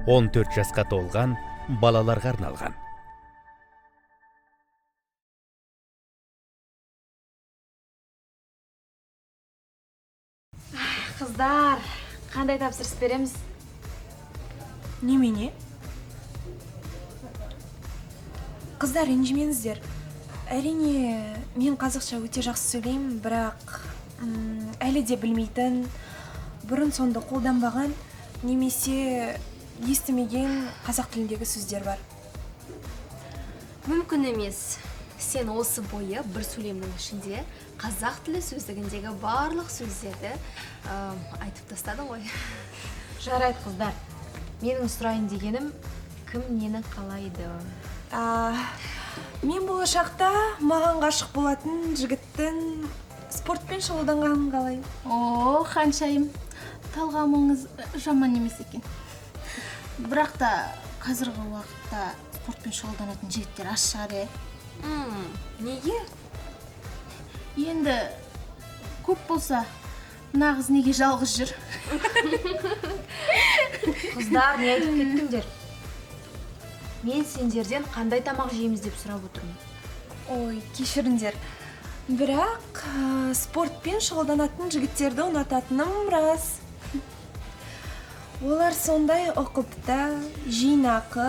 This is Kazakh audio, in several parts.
14 жасқа толған балаларға арналған. Қыздар, қандай тапсырыс береміз? Немене? Қыздар, ренжімеңіздер. Әрине, мен қазақша өте жақсы сөйлеймін, бірақ әлі де білмейтін, бұрын сонды қолданбаған, немесе естімеген қазақ тіліндегі сөздер бар. Мүмкін емес. Сен осы бойы бір сөйлемнің ішінде қазақ тілі сөздігіндегі барлық сөздерді айтып тастадың ғой. Жарайды, қыздар. Менің сұрайын дегенім, кім нені қалайды? Мен болашақта маған ғашық болатын жігіттің спортпен шұғылданғанын қалаймын. О, ханшайым, талғамыңыз жаман емес екен. Бірақ та қазіргі уақытта спортпен шұғылданатын жігіттер аз шығар. Неге? Енді көп болса, нағыз неге жалғыз жүр? Қыздар, не айтып кеттіңдер? Мен сендерден қандай тамақ жейміз деп сұрап отырмын. Ой, кешіріңдер. Бірақ спортпен шұғылданатын жігіттерді ұнататыным рас. Олар сондай ұқыпты, жинақы,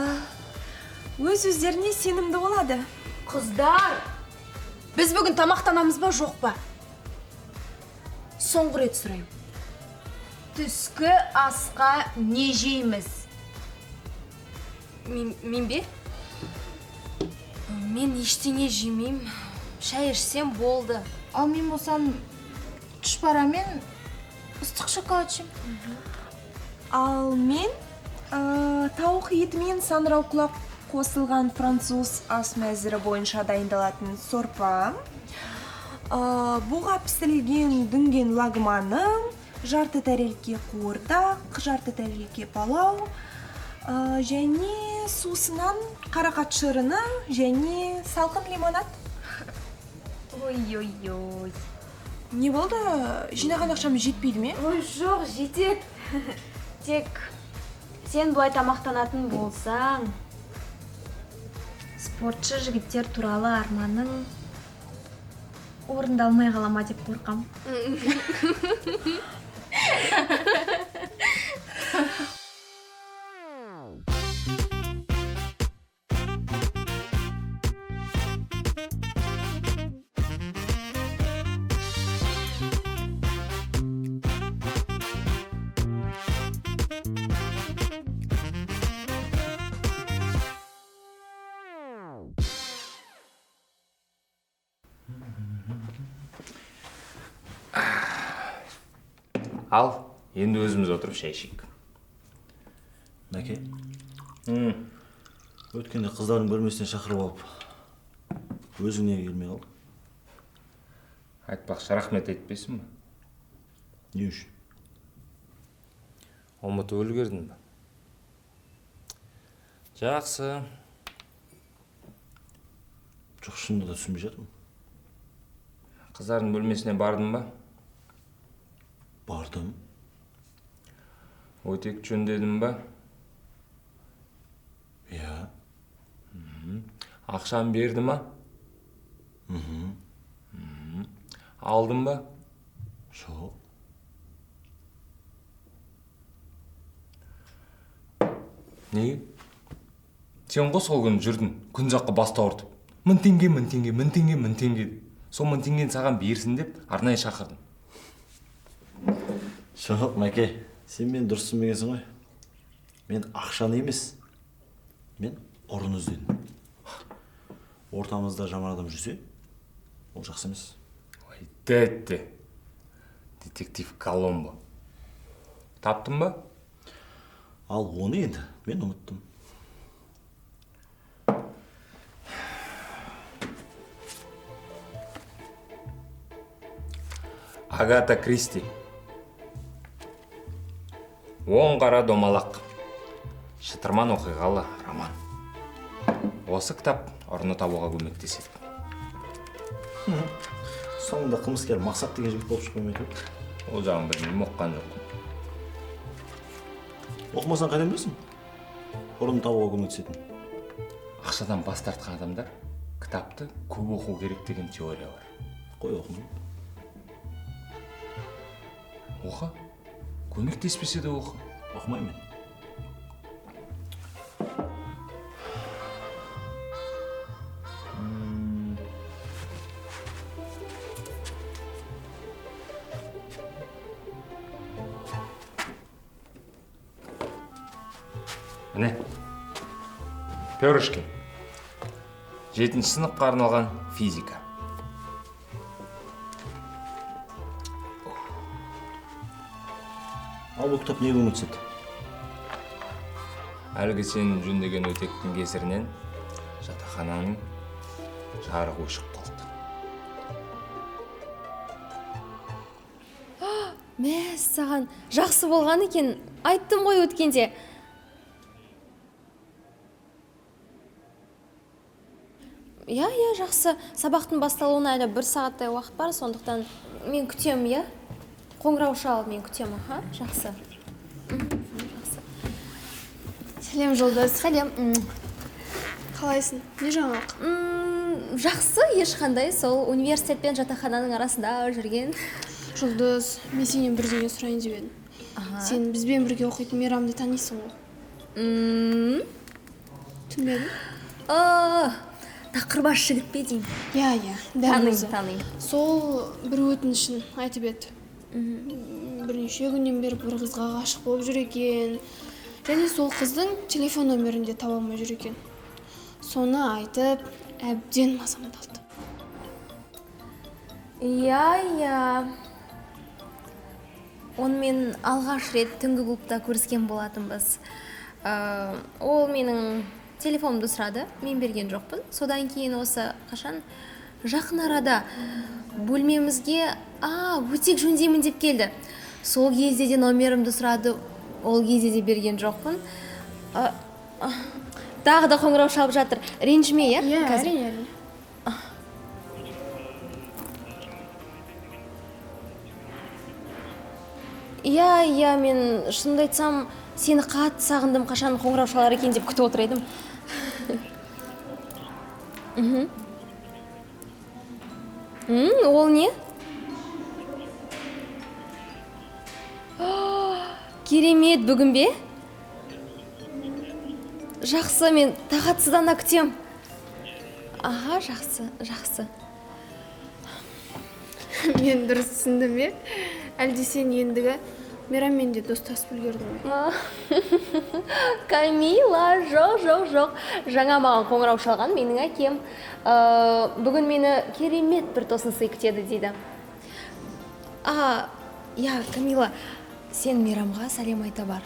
өз-өздеріне сенімді болады. Қыздар, біз бүгін тамақтанамыз ба, жоқ па? Соңғы рет сұрайым. Түскі асқа не жейміз? Мен бе? Мен ештеңе жемеймін. Шай ішсем болды. Ал мен болсам тұшпара мен ыстық шоколад жеймін. Ал мен тауық етімен саңырауқұлақ қосылған француз ас мәзірі бойынша дайындалатын сорпа, буға пісірілген дүнген лагманы, жарты тәрелке қуырдақ, жарты тәрелке палау, және сусынан қарақат шырыны және салқын лимонад. Ой-ой-ой. Не болды? Жинаған ақшам жетпейді ме? Ой, жоқ, жетеді. Тек сен бұлай тамақтанатын болсаң, спортшы жігіттер туралы арманың орындалмай қалама деп қорқам. Ал, енді өзіміз отырып шай ішейік. Мәке? Өткенде қыздардың бөлмесіне шақырып алып, өзің неге келмей қалдың? Айтпақшы, рахмет айтпайсың ба? Не үшін? Ұмытып үлгердің ба? Жақсы. Жоқ, шынында да түсінбей жатырмын. Қыздардың бөлмесіне бардың ба? Бардым. Өтек жөндедің ба? Иә. Ақшам берді ма? Алдың ба? Жоқ. Неге? Сен ғой сол күні жүрдің, күн жаққа басты ауыртып. Мың теңге. Сол 1000 теңгені саған берсін деп арнайы шақырдым. Жоқ, Мәке, сен мен дұрыс түсінбегенсің ғой. Мен ақшаны емес, мен ұрын іздедім. Ортамызда жаман адам жүрсе, ол жақсы емес. Ой, дәтті. Детектив Коломбо. Таптың ба? Ал оны енді мен ұмыттым. Агата Кристи. Он қара домалақ. Шытырман оқиғалы роман. Осы кітап ұрыны табуға көмектеседі. Соңында қылмыскер мақсат деген жігіт болып шықпай ма екен? Ол жағын білмеймін, оққан жоқпын. Оқымасаң қайдан білесің? ұрын табуға көмектесетін. Ақшадан бас тартқан адамдар кітапты көп оқу керек деген теория бар. Қой оқымай. Оқы. Көмектеспесе де оқы. Оқымаймын. Міне, Пёрышкин. 7-ші сыныпқа арналған физика. Ал бұл кітап не көмектеседі? Әлгі сен жүндеген өтектің кесірінен жатақхананың жарығы өшіп қалды. Мә, саған жақсы болған екен, айттым ғой өткенде. Иә, жақсы. Сабақтың басталуына әлі 1 сағаттай уақыт бар, сондықтан мен күтем, иә? Қоңырау шалып мен күтем, жақсы. Жақсы. Сәлем, Жұлдыз. Сәлем. Қалайсың? Не жаңалық? Жақсы, ешқандай, сол университет пен жатақхананың арасында жүрген. Жұлдыз, мен сенен бірдеңе сұрайын деп едім. Сен бізбен бірге оқитын Мейрамды танисың ғой? Түсінбедім? Тақырбас жігіт пе деймін? Иә, дәл өзі. Таныйын. Сол бір өтінішін айтып еді. Бірнеше күннен бері бір қызға ғашық болып жүр екен. Және сол қыздың телефон нөмірін де таба алмай жүр екен. Соны айтып, әбден мазамдалды. Иә. Онымен алғаш рет түнгі клубта көріскен болатынбыз. Ол менің телефонымды сұрады, мен берген жоқпын. Содан кейін осы қашан жақын арада бөлмемізге өтек жөндеймін деп келді. Сол кезде де номерімді сұрады, ол кезде де берген жоқпын. Тағы да қоңырау шалып жатыр. Ренжіме, иә? Иә, әрине. Иә, мен шынымды айтсам, сені қатты сағындым, қашан қоңырау шалар екен деп күтіп отыр едім. Ол не? Керемет, бүгін бе? Жақсы, мен тағатсыздана күтем. Жақсы. Мен дұрыс түсіндім бе? Әлде сен ендігі Мейраммен де достасып үлгердің бе? Камила, жоқ. Жаңа маған қоңырау шалған менің әкем. Бүгін мені керемет бір тосын сый күтеді дейді. Иә, Камила, сен Мейрамға сәлем айта бар.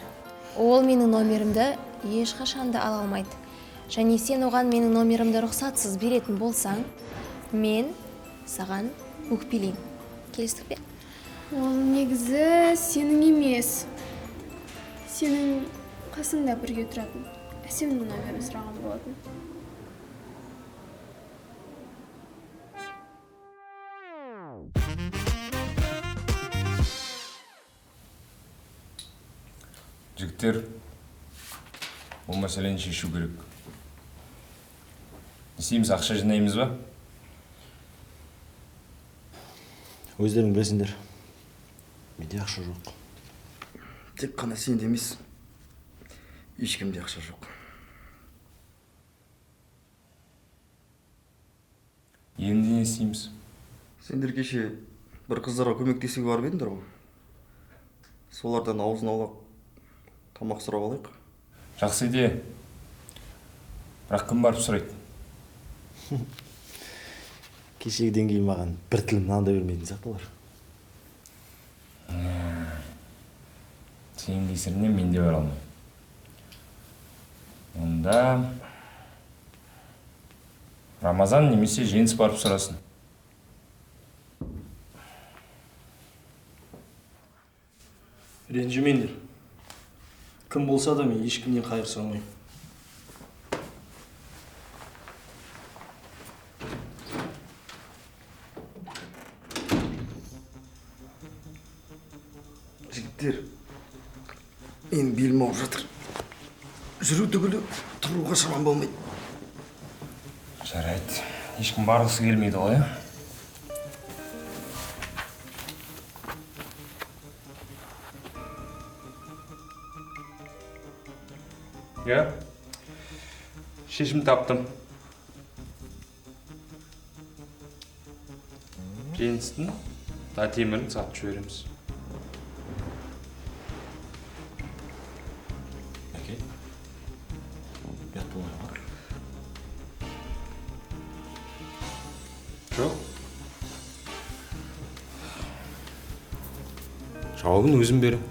Ол менің номерімді ешқашанда ала алмайды. Және сен оған менің номерімді рұқсатсыз беретін болсаң, мен саған өкпелеймін. Келістік пе? Ол негізі сенің емес. Сенің қасыңда бірге тұратын Әсемнің номерін сұраған болатын. Жігіттер, бұл мәселені шешу керек. Не істейміз, ақша жинаймыз ба? Өздерің білесіңдер. Менде ақша жоқ. Тек қана сенде емес, ешкімде ақша жоқ. Енді не істейміз? Сендер кеше бір қыздарға көмектесуге барып едіңдер ғой. Солардан аузын аулақ тамақ сұрап алайық. Жақсы идея. Бірақ кім барып сұрайды? Кешегіден кейін маған бір тілім нан да бермейтін сияқтылар. Сенің кесірінен мен де бара алмаймын. Онда Рамазан немесе Жеңіс барып сұрасын. Ренжімеңдер. Кім болса да мен ешкімнен қайыр сұрамаймын. Жігіттер, мен белім ауырып жатыр. жүру түгілі тұруға шамам болмайды. Жарайды. Ешкім барғысы келмейді ғой, Я шешім таптым. Жеңістің темірін сатып жібереміз. Әке, ұят болмай ма? Жоқ. Жауабын өзім берем.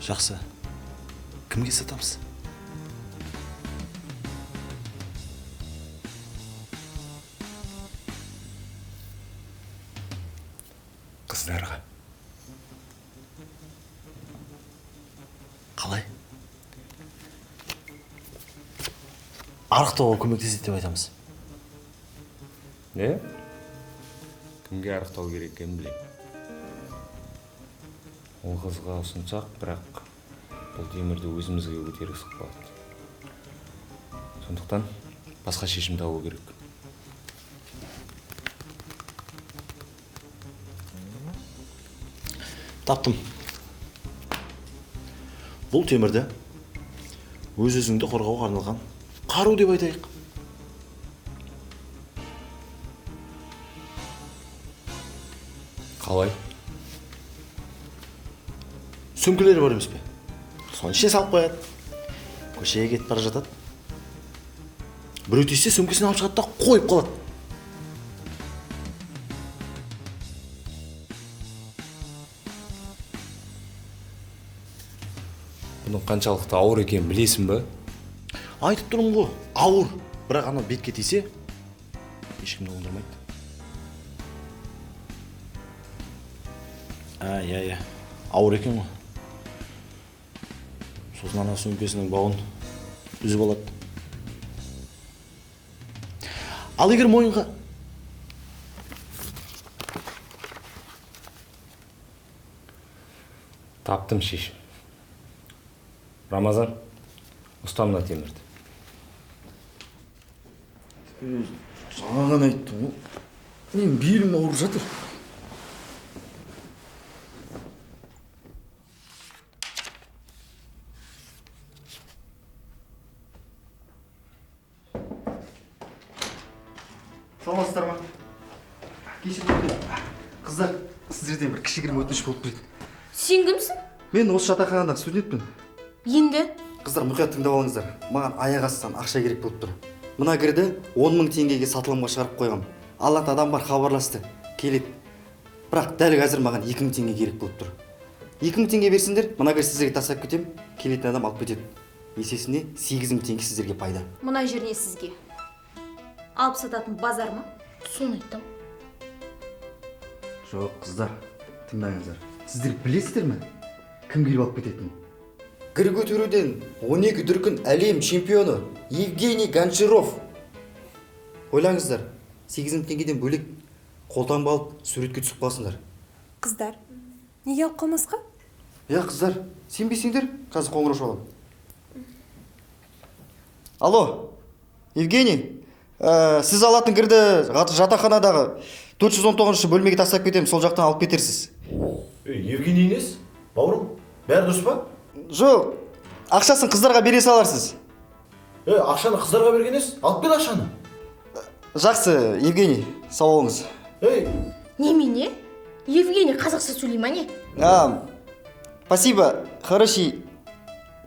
Жақсы. Кімге сатамыз? Қыздарға. Қалай? Арықтауға көмектеседі деп айтамыз. Не? Кімге арықтау керек екенін білемін. Ол қызға ұсынсақ, бірақ бұл темірді өзімізге көтергісі қалады. Сондықтан басқа шешім табу керек. Таптым. Бұл темірді өз-өзіңді қорғауға арналған қару деп айтайық. Қалай? Сөмкелері бар емес пе? Соның ішіне салып қояды. Көшеге кетіп бара жатады. Біреу тиіссе сөмкесін алып шығады да қойып қалады. Бұның қаншалықты ауыр екенін білесің бе? Айтып тұрмын ғой, ауыр. Бірақ ана бетке тисе, ешкімді оңдырмайды. Иә. Ауыр екен ғой. Сосын ана сөмкесінің бауын үзіп алады. Ал егер мойынға... Таптым шешім. Рамазан, ұста мына темірді. Жаңа ғана айттым ғой. Мен белім ауырып жатыр. Саламатсыздар ма? Кешіріңіздер. Қыздар, сіздерден бір кішігірім өтініш болып тұрады. Сен кімсің? Мен осы жатақханадағы студентпін. Енді? Қыздар, мұқият тыңдап алыңыздар. Маған аяқ астынан ақша керек болып тұр. Мына кірді 10 000 теңгеге сатылымға шығарып қойғам. Алатын адам бар, хабарласты. Келеді. Бірақ дәл қазір маған 2 000 теңге керек болып тұр. 2 000 теңге берсеңдер, мына кір сіздерге тастап кетем, келетін адам алып кетеді. Есесіне 8 000 теңге сіздерге пайда. Мына жеріне сізге. Алып сататын базар ма? Соны айттым. Жоқ, қыздар, тыңдаңыздар. Сіздер білесіздер ме? Кім келіп алып кететінін? Гір көтеруден 12 дүркін әлем чемпионы Евгений Гончаров. Ойлаңыздар, 8 000 теңгеден бөлек қолтаңба алып суретке түсіп қалсыңдар. Қыздар, неге алып қалмасқа? Я, қыздар, сенбесеңдер, қазір қоңырау шалам. Алло, Евгений, сіз алатын кірді жатақханадағы 419 бөлмеге тастап кетем, сол жақтан алып кетерсіз. Евгений емес, бауырым, бәрі дұрыс па? Жоқ, ақшасын қыздарға бере саларсыз. Ақшаны қыздарға бергенес, алып кел ақшаны. Жақсы, Евгений, сау болыңыз. Немене? Евгений қазақша сөйлей ма не? Спасибо, хороший.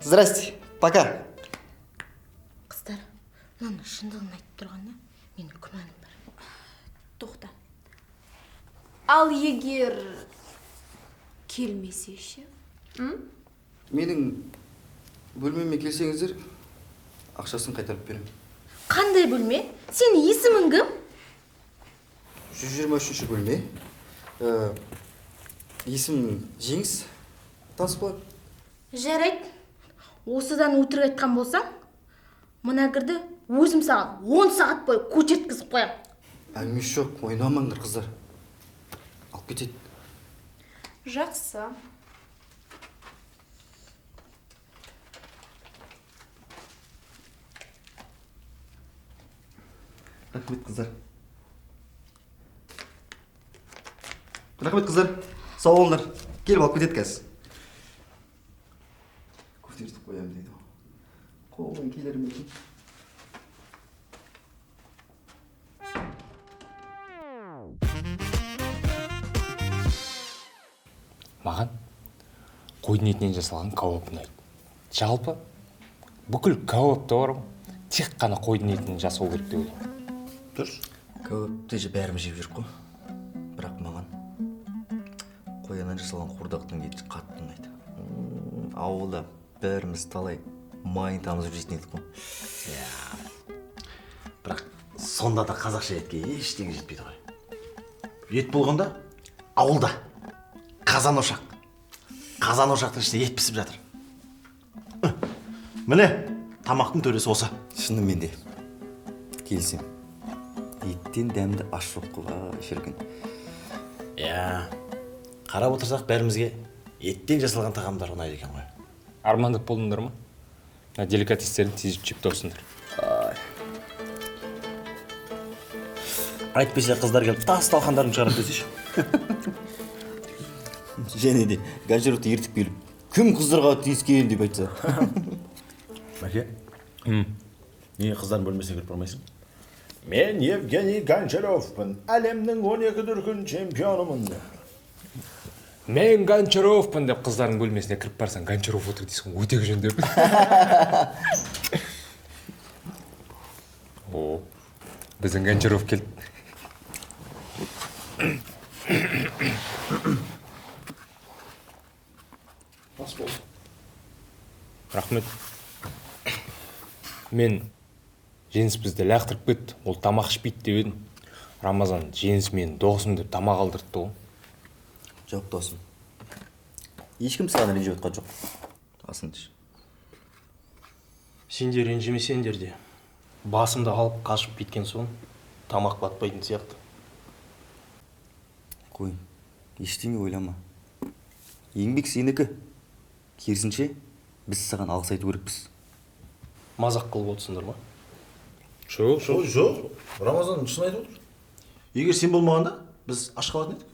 Здрасте, пока. Қыздар, мынаны шындығын айтып тұрғанда, менің күмәнім бар. Тоқта. Ал егер келмесе ше? Менің бөлмеме келсеңіздер, ақшасын қайтарып берем. Қандай бөлме? Сенің есімің кім? 123 бөлме. Есім Жеңіс. Таныс болады. Жарайды. Осыдан өтірік айтқан болсаң, мына кірді өзім саған 10 сағат бойы көтерткізіп қоям. Әңгімесі жоқ, ойнамаңдар қыздар. Алып кетеді. Жақсы. Рахмет, қыздар. Рахмет, қыздар. Сау болыңдар. Келіп алып кетеді қазір. Көтертіп қоямын дейді. Қолдан келер ме екен? Маған қойдың етінен жасалған кәуап ұнайды. Жалпы бүкіл кәуапта бар ғой, тек қана қойдың етінен жасау керек деп ойлаймын. Дұрыс. Кәуапты бәріміз жеп жүрік қой. Бірақ маған қояннан жасалған қуырдақтың еті қатты ұнайды. Ауылда бәріміз талай майын тамызып жейтін едік қой. Бірақ сонда да қазақша етке ештеңе жетпейді ғой. Ет болғанда ауылда қазан ошақ. Қазан ошақтың ішінде ет пісіп жатыр. Міне, тамақтың төресі осы. Шынымен де келсем. Еттен дәмді аш жоқ қой, шіркін. Қарап отырсақ бәрімізге еттен жасалған тағамдар ұнайды екен ғой. Армандап болдыңдар ма? Деликатестерін тезіп жеп тосыңдар. Айтпесе қыздар келіп тас талқандарын шығарып десейші. Және де консервті ертіп келіп, кім қыздарға тиіскен деп айтса. Мәке, неге қыздардың бөлмесіне кіріп бармайсың? Мен Евгений Гончаровпын, әлемнің 12 дүркін чемпионымын. Мен Гончаровпын деп қыздардың бөлмесіне кіріп барсаң, Гончаров отыр дейсің, өтек жөн деп. Біздің Гончаров келді. Рахмет. Мен Жеңіс бізді лақтырып кетті, ол тамақ ішпейді деп едім. Рамазан Жеңіс мен досым деп тамақ алдыртты ғой. Жоқ, досым. Ешкім саған ренжіп отқан жоқ. Асыншы. Сендер ренжімесеңдер де. Басымды алып қашып кеткен соң тамақ батпайтын сияқты. Қой, ештеңе ойлама. Еңбек сенікі. Керісінше, біз саған алғыс айту керекпіз. Мазақ қылып отырсыңдар ма? Жоқ. Рамазан шын айтып отыр. Егер сен болмағанда, біз аш қалатын едік.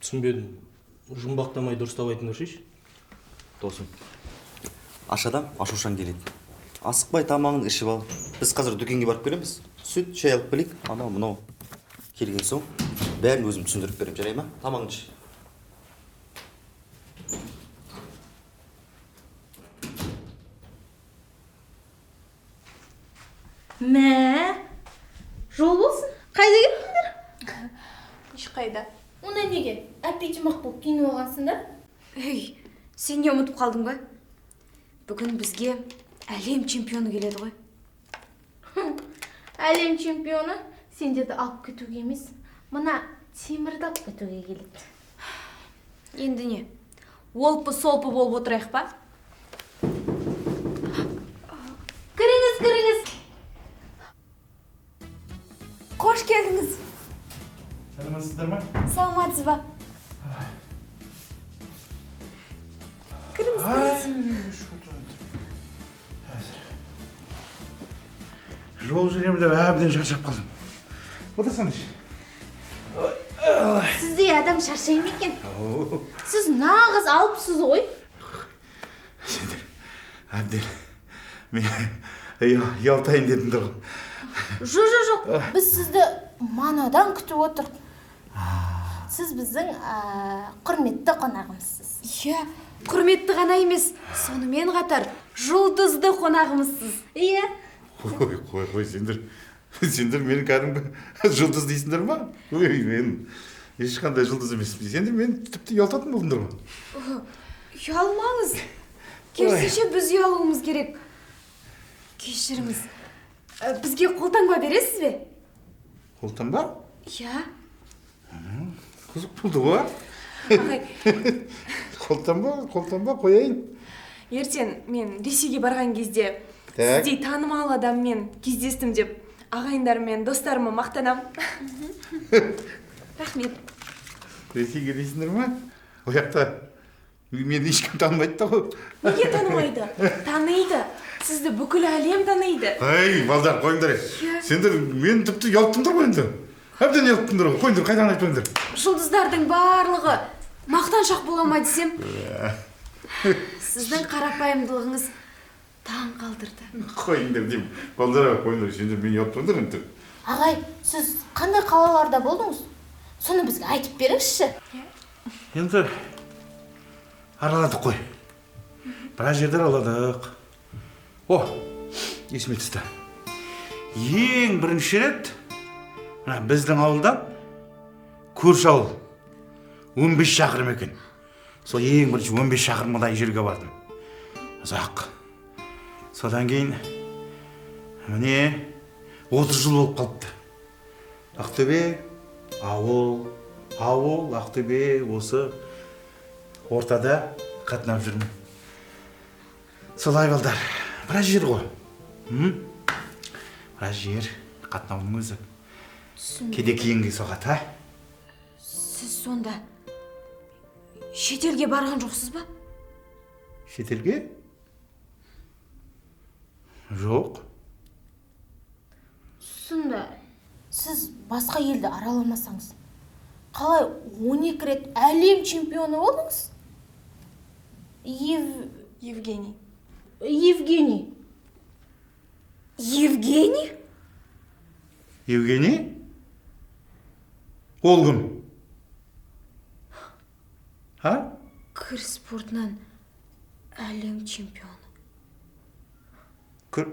Түсінбедім. Жұмбақтамай дұрыстап айтыңдар шеш. Досым, аш адам ашушан келеді. Асықпай тамағын ішіп ал. Біз қазір дүкенге барып келеміз. Сүт, шай алып келейік. Анау, мынау. Келген соң, бәрін өзім түсіндіріп берем, жарай ма? Тамағын іш. Жол болсын. Қайда кеттіңдер? Ешқайда. Онда неге? Әппетимақ болып киініп алғансыңдар? Сен не ұмытып қалдың ба? Бүгін бізге әлем чемпионы келеді ғой. Әлем чемпионы сендерді алып кетуге емес, мына темірді алып кетуге келеді. Енді не? Олпы-солпы болып отырайық па? Кіріңіз. Қош келдіңіз. Сәлеметсіздер ме? Саламатсыз ба? Жол жүремін деп әбден шаршап қалдым. Отырсаңыз. Сіздей адам шаршай ма екен? Сіз нағыз алыпсыз ғой. Сендер әбден мен ұялтайын дедіңдер ғой. Жоқ. Біз сізді манадан күтіп отырық. Сіз біздің құрметті қонағымызсыз. Иә, құрметті ғана емес, сонымен қатар жұлдызды қонағымызсыз. Иә. Қой, сендер мені кәдімгі жұлдыз дейсіңдер ма? Мен ешқандай жұлдыз емеспін. Сендер мені тіпті ұялтатын болдыңдар ма? Ұялмаңыз. Керісінше біз ұялуымыз керек. Кешіріңіз. Бізге қолтаңба бересіз бе? Қолтаңба? Иә. Қызық болды ғой. Қолтаңба қояйын. Ертең мен Ресейге барған кезде сіздей танымал адаммен кездестім деп ағайындармен, достарыма мақтанам. Рахмет. Ресейге дейсіңдер ма? Ол жақта Мені ешкім танымайды да ғой. Неге танымайды? Таниды. Сізді бүкіл әлем таниды. Ай, балдар, қойыңдар. Сендер мен тіпті ұялттыңдар ғой енді. Әбден ұялттыңдар ғой. Қойыңдар, қайдан айтпаңдар. Жұлдыздардың барлығы мақтаншақ бола ма десем? Сіздің қарапайымдылығыңыз таң қалдырды. Қойыңдар деймін. Балдар, қойыңдар, сендер мені ұялттыңдар енді. Ағай, сіз қандай қалаларда болдыңыз? Соны бізге айтып беріңізші. Енді араладық қой. Біраз жерден аладық. О, есіме түсті. Ең бірінші рет біздің ауылдан көрші ауыл 15 шақырым екен. Сол ең бірінші 15 шақырымдай жерге бардым. Ұзақ. Содан кейін міне 30 жыл болып қалыпты. Ақтөбе, ауыл, Ақтөбе осы ортада қатынап жүрмін. Солай балдар, біраз жер ғой. Біраз жер қатынаудың өзі. Кейде кейінге соғады, Сіз сонда шетелге барған жоқсыз ба? Шетелге? Жоқ. Сонда сіз басқа елді араламасаңыз, қалай 12 рет әлем чемпионы болдыңыз? Евгений. Евгений? Евгений? Ол кім? Кір спортынан әлем чемпионы. Кір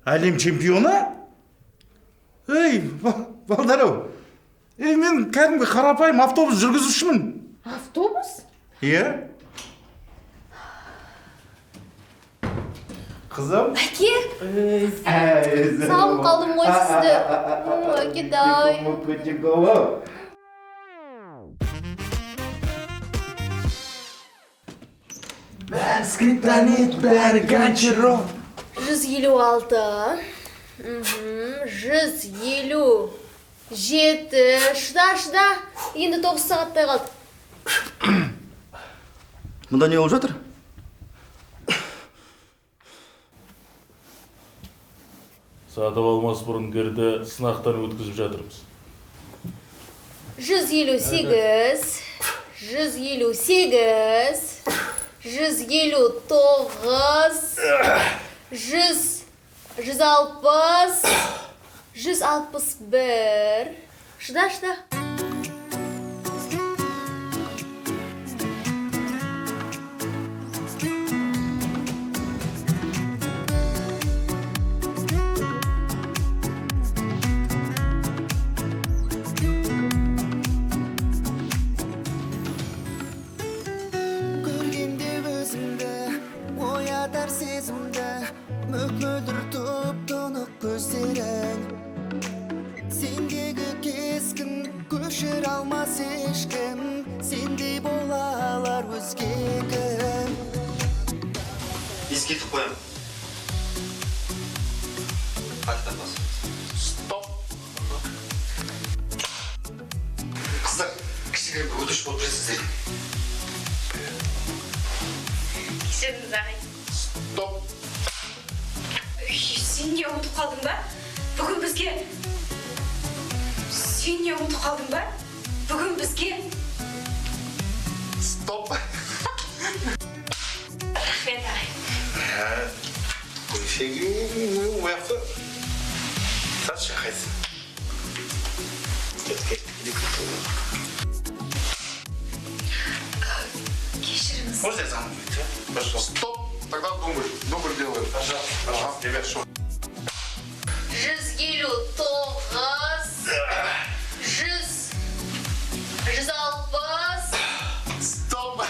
әлем чемпионы? Ей, балдар-ау. Мен кәдімгі қарапайым автобус жүргізушімін. Автобус? Иә? Қызым? Әке! Сағым қалдым ғой сізді. Әкетай. Бәрі скриптонит, бәрі гончаров. 156. 157. Шыда. Енді 9 сағаттай қалды. Мұнда не болып жатыр? Сатып алмас бұрын кірді сынақтан өткізіп жатырмыз. 158. 159. 159. 160. 161. Шыда. Көргенде өзіңді оятар сезімді, мөп-мөлдір тұп-тұнық көздерің. Сендегі кескін көшір алмас ешкім, сендей бола алар өзге кім. Ескертіп қоям. Қайтадан бас. Стоп. Қыздар, кішігірім бір өтініш болып жүресіздер. Кешіріңіз ағай. Стоп. Сен не ұмытып қалдың ба? Бүгін бізге... Сен не ұмытып қалдың ба? Бүгін бізге... Стоп. Рахмет ағай. Көшеге ояқты. Сатшы қайсың. Кешіріңіз. Можно я заново выйти? Пожалуйста. Стоп. Тогда дубль делаем. Пожалуйста. Ребят, что? 160. Стоп.